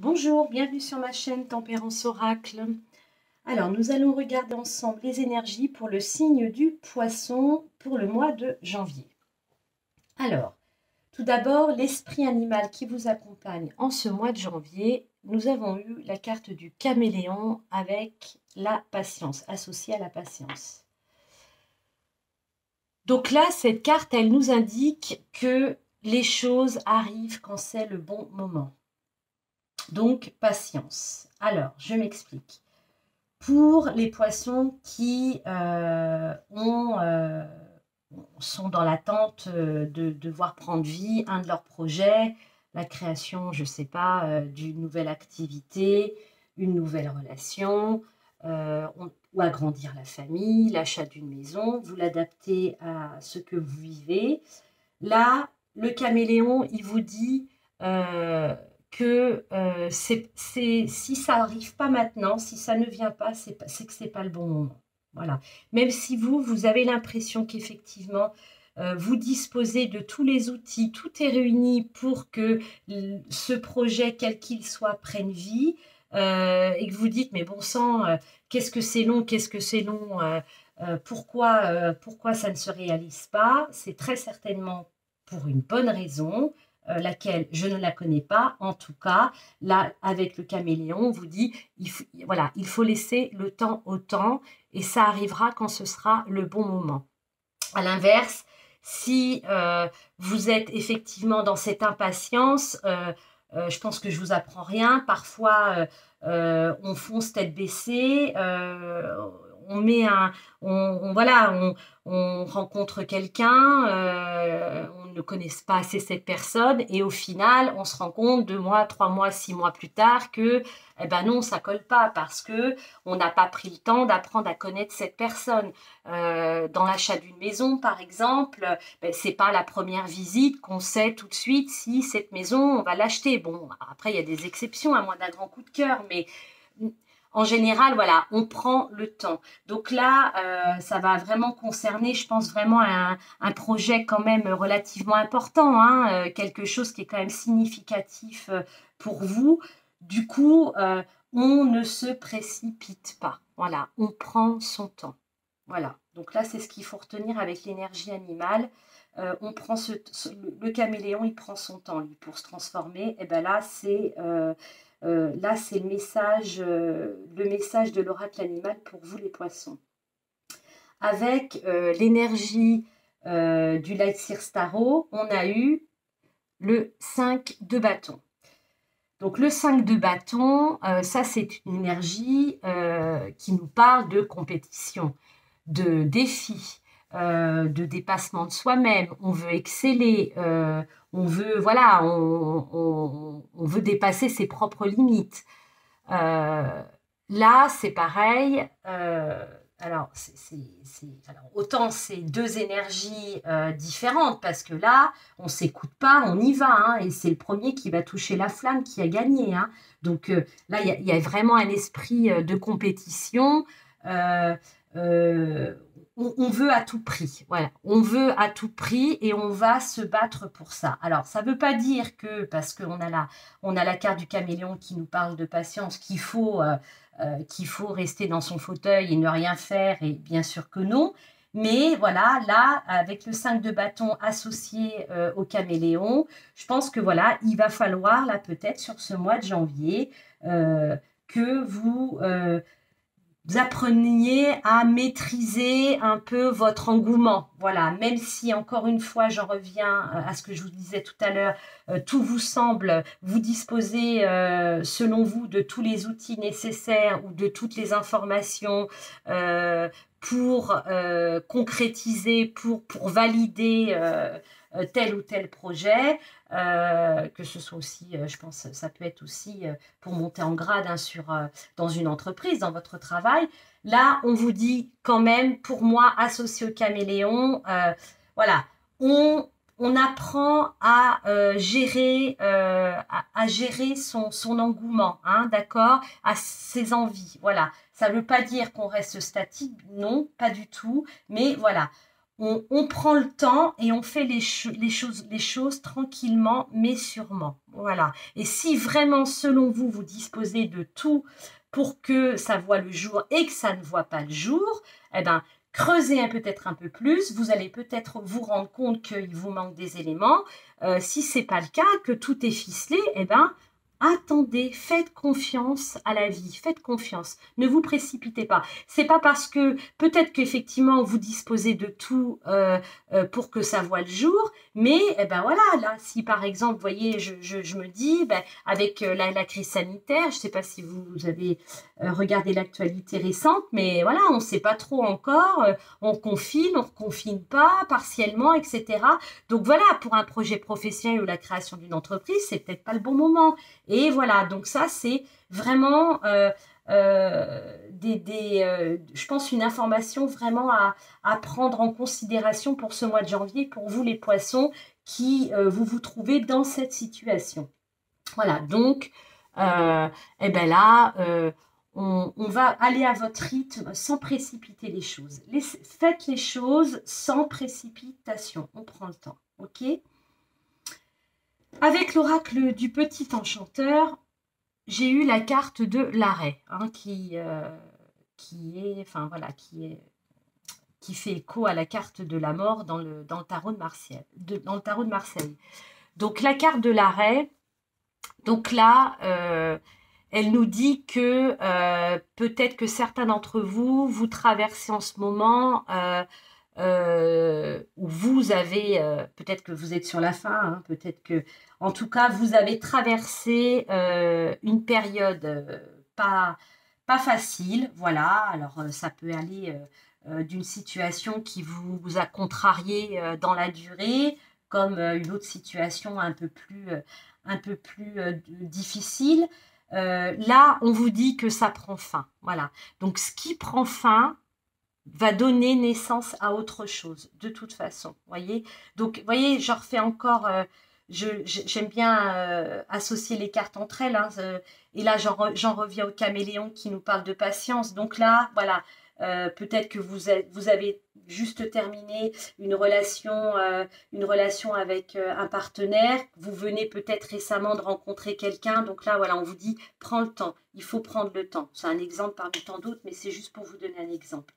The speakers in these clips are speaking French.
Bonjour, bienvenue sur ma chaîne Tempérance Oracle. Alors, nous allons regarder ensemble les énergies pour le signe du Poisson pour le mois de janvier. Alors, tout d'abord, l'esprit animal qui vous accompagne en ce mois de janvier. Nous avons eu la carte du caméléon avec la patience, associée à la patience. Donc là, cette carte, elle nous indique que les choses arrivent quand c'est le bon moment. Donc, patience. Alors, je m'explique. Pour les poissons qui sont dans l'attente de devoir prendre vie, un de leurs projets, la création, je ne sais pas, d'une nouvelle activité, une nouvelle relation, ou agrandir la famille, l'achat d'une maison, vous l'adaptez à ce que vous vivez. Là, le caméléon, il vous dit que si ça n'arrive pas maintenant, si ça ne vient pas, c'est que ce n'est pas le bon moment. Voilà. Même si vous avez l'impression qu'effectivement, vous disposez de tous les outils, tout est réuni pour que ce projet, quel qu'il soit, prenne vie, et que vous dites, mais bon sang, qu'est-ce que c'est long, pourquoi ça ne se réalise pas? C'est très certainement pour une bonne raison, laquelle je ne la connais pas. En tout cas, là, avec le caméléon, on vous dit, voilà, il faut laisser le temps au temps et ça arrivera quand ce sera le bon moment. À l'inverse, si vous êtes effectivement dans cette impatience, je pense que je vous apprends rien. Parfois, on fonce tête baissée, on met on rencontre quelqu'un, on ne connaît pas assez cette personne et au final, on se rend compte 2 mois, 3 mois, 6 mois plus tard que, eh ben non, ça colle pas parce que on n'a pas pris le temps d'apprendre à connaître cette personne. Dans l'achat d'une maison, par exemple, ben, c'est pas la première visite qu'on sait tout de suite si cette maison, on va l'acheter. Bon, après, il y a des exceptions, à moins d'un grand coup de cœur, mais en général, voilà, on prend le temps. Donc là, ça va vraiment concerner, je pense, vraiment un projet quand même relativement important, hein, quelque chose qui est quand même significatif pour vous. Du coup, on ne se précipite pas. Voilà, on prend son temps. Voilà, donc là, c'est ce qu'il faut retenir avec l'énergie animale. On prend le caméléon, il prend son temps, lui, pour se transformer. Et bien là, c'est le message de l'oracle animal pour vous, les poissons. Avec l'énergie du Light Seer Tarot, on a eu le 5 de bâton. Donc le 5 de bâton, ça c'est une énergie qui nous parle de compétition, de défi, de dépassement de soi-même. On veut exceller, on veut, voilà, on veut dépasser ses propres limites. Là, c'est pareil. Alors, autant c'est deux énergies différentes parce que là, on ne s'écoute pas, on y va. Hein, et c'est le premier qui va toucher la flamme qui a gagné. Hein. Donc là, il y a vraiment un esprit de compétition. On veut à tout prix, voilà. On veut à tout prix et on va se battre pour ça. Alors, ça ne veut pas dire que, parce qu'on a la carte du caméléon qui nous parle de patience, qu'il faut rester dans son fauteuil et ne rien faire, et bien sûr que non. Mais voilà, là, avec le 5 de bâton associé au caméléon, je pense que voilà, il va falloir, là, peut-être sur ce mois de janvier, que vous appreniez à maîtriser un peu votre engouement. Voilà, même si, encore une fois, j'en reviens à ce que je vous disais tout à l'heure, tout vous semble, vous disposez, selon vous, de tous les outils nécessaires ou de toutes les informations pour concrétiser, pour valider tel ou tel projet, que ce soit aussi, je pense, ça peut être aussi pour monter en grade hein, dans une entreprise, dans votre travail. Là, on vous dit quand même, pour moi, associé au caméléon, voilà, on apprend à gérer, son engouement, hein, d'accord, à ses envies. Voilà, ça ne veut pas dire qu'on reste statique, non, pas du tout, mais voilà. on prend le temps et on fait les choses tranquillement, mais sûrement. Voilà. Et si vraiment, selon vous, vous disposez de tout pour que ça voit le jour et que ça ne voit pas le jour, eh ben, creusez peut-être un peu plus. Vous allez peut-être vous rendre compte qu'il vous manque des éléments. Si ce n'est pas le cas, que tout est ficelé, eh ben, attendez, faites confiance à la vie, faites confiance. Ne vous précipitez pas. C'est pas parce que peut-être qu'effectivement vous disposez de tout pour que ça voit le jour, mais eh ben voilà, là, si par exemple, vous voyez, je me dis, ben, avec la crise sanitaire, je ne sais pas si vous avez regardé l'actualité récente, mais voilà, on ne sait pas trop encore, on ne confine pas, partiellement, etc. Donc voilà, pour un projet professionnel ou la création d'une entreprise, c'est peut-être pas le bon moment. Et voilà, donc ça, c'est vraiment, je pense, une information vraiment à prendre en considération pour ce mois de janvier, pour vous les poissons, qui vous trouvez dans cette situation. Voilà, donc, eh ben là, on va aller à votre rythme sans précipiter les choses. Faites les choses sans précipitation, on prend le temps, ok? Avec l'oracle du petit enchanteur, j'ai eu la carte de l'arrêt, hein, qui fait écho à la carte de la mort dans le tarot de Marseille. Donc la carte de l'arrêt, donc là, elle nous dit que peut-être que certains d'entre vous, vous traversez en ce moment où vous avez, peut-être que vous êtes sur la fin, hein, peut-être que, en tout cas, vous avez traversé une période pas facile, voilà. Alors, ça peut aller d'une situation qui vous a contrarié dans la durée, comme une autre situation un peu plus difficile. Là, on vous dit que ça prend fin, voilà. Donc, ce qui prend fin va donner naissance à autre chose, de toute façon, voyez. Donc, voyez, je refais encore, j'aime bien associer les cartes entre elles, hein, et là, j'en reviens au caméléon qui nous parle de patience. Donc là, voilà, peut-être que vous avez juste terminé une relation avec un partenaire, vous venez peut-être récemment de rencontrer quelqu'un, donc là, voilà, on vous dit, prends le temps, il faut prendre le temps. C'est un exemple parmi tant d'autres, mais c'est juste pour vous donner un exemple.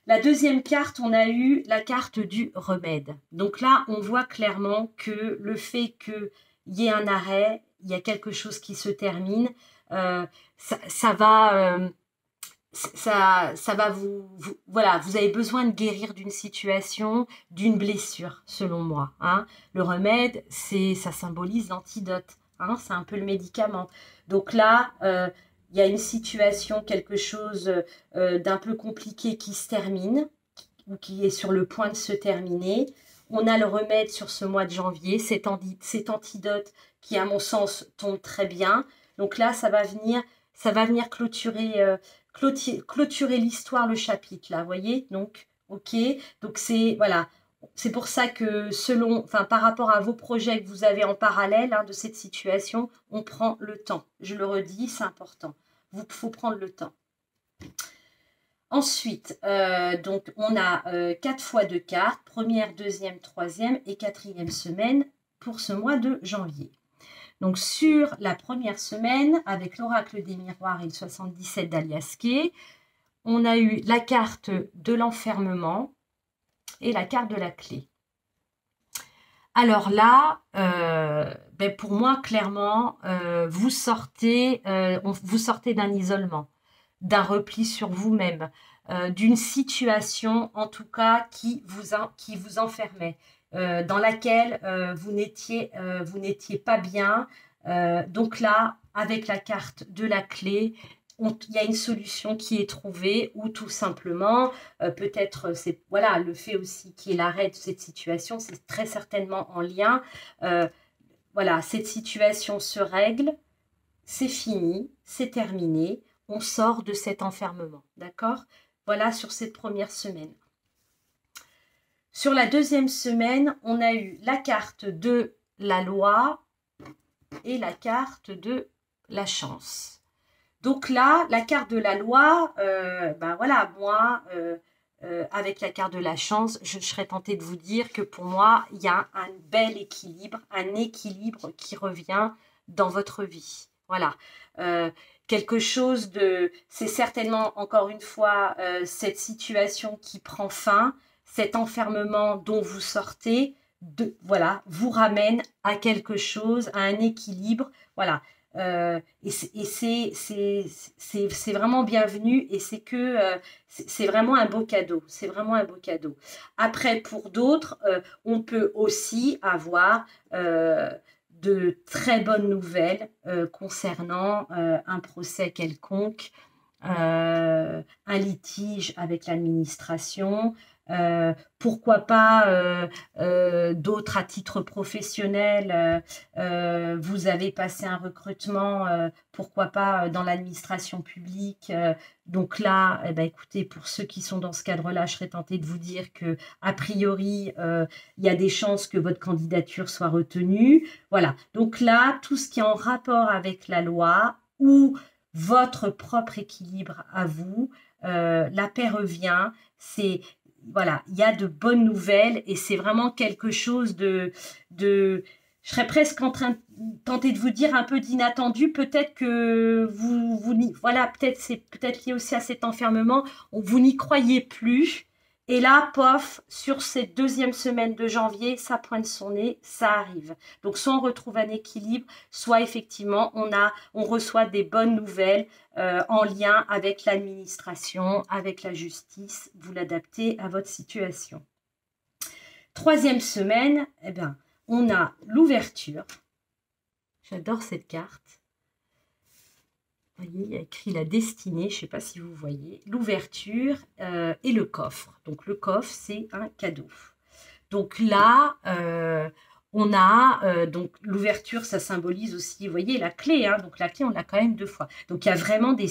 La deuxième carte, on a eu la carte du remède. Donc là, on voit clairement que le fait qu'il y ait un arrêt, il y a quelque chose qui se termine, ça va voilà, vous avez besoin de guérir d'une situation, d'une blessure, selon moi, hein. Le remède, ça symbolise l'antidote, hein, c'est un peu le médicament. Donc là, il y a une situation, quelque chose d'un peu compliqué qui se termine, ou qui est sur le point de se terminer. On a le remède sur ce mois de janvier, cet antidote qui, à mon sens, tombe très bien. Donc là, ça va venir clôturer l'histoire, le chapitre, là, vous voyez. Donc, ok. Donc, voilà. C'est pour ça que par rapport à vos projets que vous avez en parallèle, hein, de cette situation, on prend le temps. Je le redis, c'est important. Il faut prendre le temps. Ensuite, donc on a 4 fois 2 cartes, première, deuxième, troisième et quatrième semaine pour ce mois de janvier. Donc sur la première semaine, avec l'oracle des miroirs et le 77 d'Aliasqué, on a eu la carte de l'enfermement et la carte de la clé. Alors là, pour moi, clairement, vous sortez d'un isolement, d'un repli sur vous-même, d'une situation, en tout cas, qui vous enfermait, dans laquelle vous n'étiez pas bien. Donc là, avec la carte de la clé, il y a une solution qui est trouvée, ou tout simplement, peut-être, c'est voilà, le fait aussi qu'il y ait l'arrêt de cette situation, c'est très certainement en lien. Voilà, cette situation se règle, c'est fini, c'est terminé, on sort de cet enfermement, d'accord? Voilà sur cette première semaine. Sur la deuxième semaine, on a eu la carte de la loi et la carte de la chance. Donc là, la carte de la loi, voilà, moi, avec la carte de la chance, je serais tentée de vous dire que pour moi, il y a un bel équilibre, un équilibre qui revient dans votre vie. Voilà. Quelque chose de... C'est certainement, encore une fois, cette situation qui prend fin, cet enfermement dont vous sortez, voilà, vous ramène à quelque chose, à un équilibre. Voilà. Et c'est vraiment bienvenu et c'est vraiment un beau cadeau. C'est vraiment un beau cadeau. Après, pour d'autres, on peut aussi avoir de très bonnes nouvelles concernant un procès quelconque, un litige avec l'administration, pourquoi pas d'autres à titre professionnel, vous avez passé un recrutement, pourquoi pas dans l'administration publique. Donc là, eh ben, écoutez, pour ceux qui sont dans ce cadre-là, je serais tentée de vous dire que a priori, il y a des chances que votre candidature soit retenue. Voilà, donc là, tout ce qui est en rapport avec la loi ou votre propre équilibre à vous, la paix revient, c'est... Voilà, il y a de bonnes nouvelles et c'est vraiment quelque chose je serais presque tentée de vous dire un peu d'inattendu. Peut-être que voilà, peut-être c'est peut-être lié aussi à cet enfermement. Vous n'y croyez plus. Et là, pof, sur cette deuxième semaine de janvier, ça pointe son nez, ça arrive. Donc, soit on retrouve un équilibre, soit effectivement, on reçoit des bonnes nouvelles en lien avec l'administration, avec la justice. Vous l'adaptez à votre situation. Troisième semaine, eh bien, on a l'ouverture. J'adore cette carte. Vous voyez, il y a écrit la destinée, je ne sais pas si vous voyez, l'ouverture et le coffre. Donc le coffre, c'est un cadeau. Donc là, on a, donc l'ouverture, ça symbolise aussi, vous voyez, la clé. Hein, donc la clé, on l'a quand même 2 fois. Donc il y a vraiment des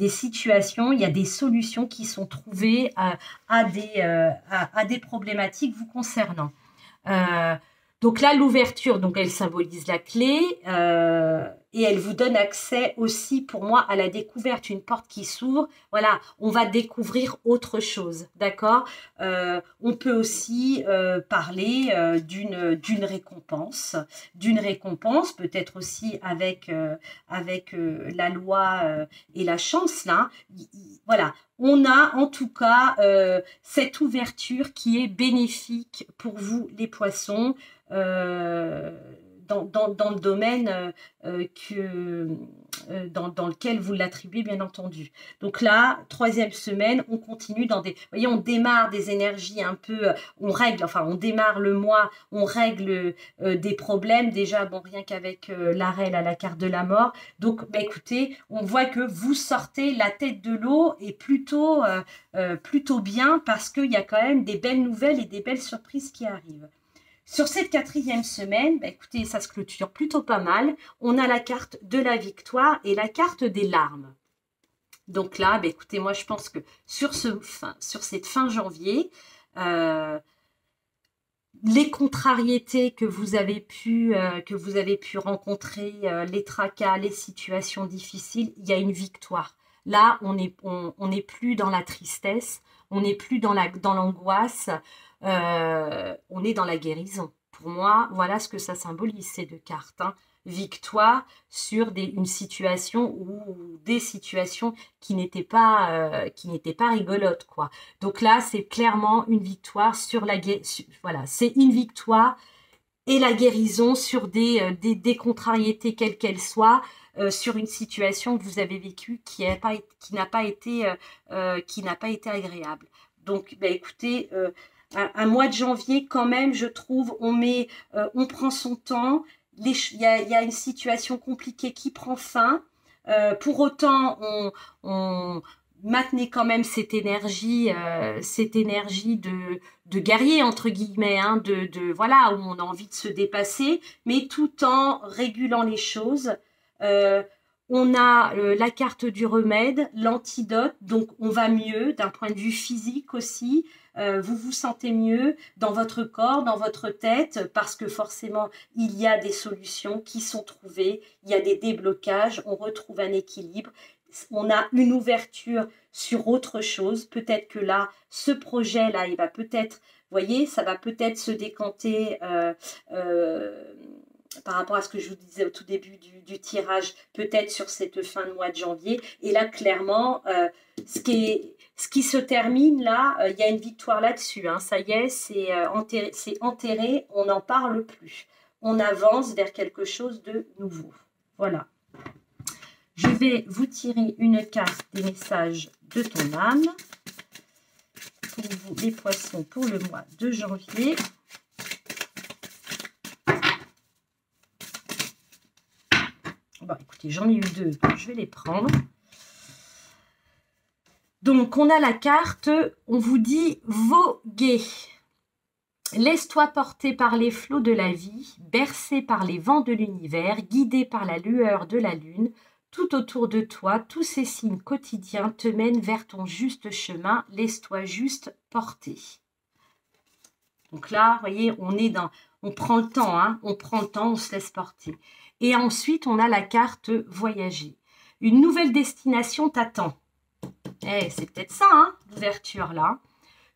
situations, il y a des solutions qui sont trouvées à des problématiques vous concernant. Donc là, l'ouverture, donc elle symbolise la clé et elle vous donne accès aussi, pour moi, à la découverte, une porte qui s'ouvre. Voilà, on va découvrir autre chose, d'accord. On peut aussi parler d'une récompense, peut-être aussi avec la loi et la chance, là. Voilà, on a en tout cas cette ouverture qui est bénéfique pour vous, les poissons, dans le domaine dans lequel vous l'attribuez, bien entendu. Donc là, troisième semaine, on continue vous voyez, on démarre des énergies un peu, on démarre le mois, on règle des problèmes, déjà, bon, rien qu'avec l'arrêt, là, la carte de la mort. Donc, bah, écoutez, on voit que vous sortez la tête de l'eau et plutôt bien parce qu'il y a quand même des belles nouvelles et des belles surprises qui arrivent. Sur cette quatrième semaine, bah écoutez, ça se clôture plutôt pas mal. On a la carte de la victoire et la carte des larmes. Donc là, bah écoutez, moi je pense que sur cette fin janvier, les contrariétés que vous avez pu rencontrer, les tracas, les situations difficiles, il y a une victoire. Là, on n'est plus dans la tristesse, on n'est plus dans l'angoisse, on est dans la guérison. Pour moi, voilà ce que ça symbolise, ces 2 cartes. Hein. Victoire sur une situation ou des situations qui n'étaient pas rigolotes, quoi. Donc là, c'est clairement une victoire sur la guérison. Voilà, c'est une victoire et la guérison sur des contrariétés, quelles qu'elles soient, sur une situation que vous avez vécue qui n'a pas été agréable. Donc, bah, écoutez, un mois de janvier, quand même, je trouve, on prend son temps. Il y a une situation compliquée qui prend fin. Pour autant, on maintenez quand même cette énergie de guerrier, entre guillemets, hein, voilà, où on a envie de se dépasser, mais tout en régulant les choses. On a la carte du remède, l'antidote, donc on va mieux d'un point de vue physique aussi. Vous vous sentez mieux dans votre corps, dans votre tête, parce que forcément, il y a des solutions qui sont trouvées, il y a des déblocages, on retrouve un équilibre. on a une ouverture sur autre chose. Peut-être que là, ce projet-là, il va peut-être, vous voyez, ça va peut-être se décanter par rapport à ce que je vous disais au tout début du tirage, peut-être sur cette fin de mois de janvier. Et là, clairement, ce qui se termine, là, il y a une victoire là-dessus. Hein. Ça y est, c'est enterré, on n'en parle plus. On avance vers quelque chose de nouveau. Voilà. Je vais vous tirer une carte des messages de ton âme pour vous, les poissons, pour le mois de janvier. Bon, écoutez, j'en ai eu deux, donc je vais les prendre. Donc, on a la carte, on vous dit voguer. Laisse-toi porter par les flots de la vie, bercé par les vents de l'univers, guidé par la lueur de la lune. Tout autour de toi, tous ces signes quotidiens te mènent vers ton juste chemin. Laisse-toi juste porter. Donc là, vous voyez, on prend le temps, hein, on prend le temps, on se laisse porter. Et ensuite, on a la carte voyager. Une nouvelle destination t'attend. C'est peut-être ça, hein, l'ouverture là.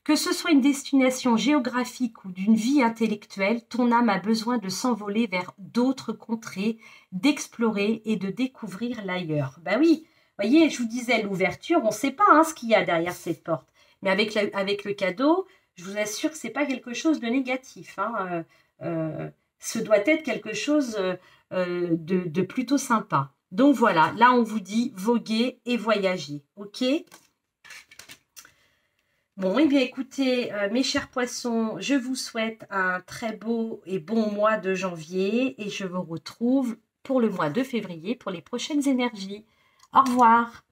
Que ce soit une destination géographique ou d'une vie intellectuelle, ton âme a besoin de s'envoler vers d'autres contrées, d'explorer et de découvrir l'ailleurs. Ben oui, vous voyez, je vous disais, l'ouverture, on ne sait pas hein, ce qu'il y a derrière cette porte. Mais avec le cadeau, je vous assure que ce n'est pas quelque chose de négatif. Hein. Ce doit être quelque chose de plutôt sympa. Donc voilà, là on vous dit voguer et voyager, ok ? Bon, eh bien écoutez, mes chers poissons, je vous souhaite un très beau et bon mois de janvier et je vous retrouve pour le mois de février pour les prochaines énergies. Au revoir.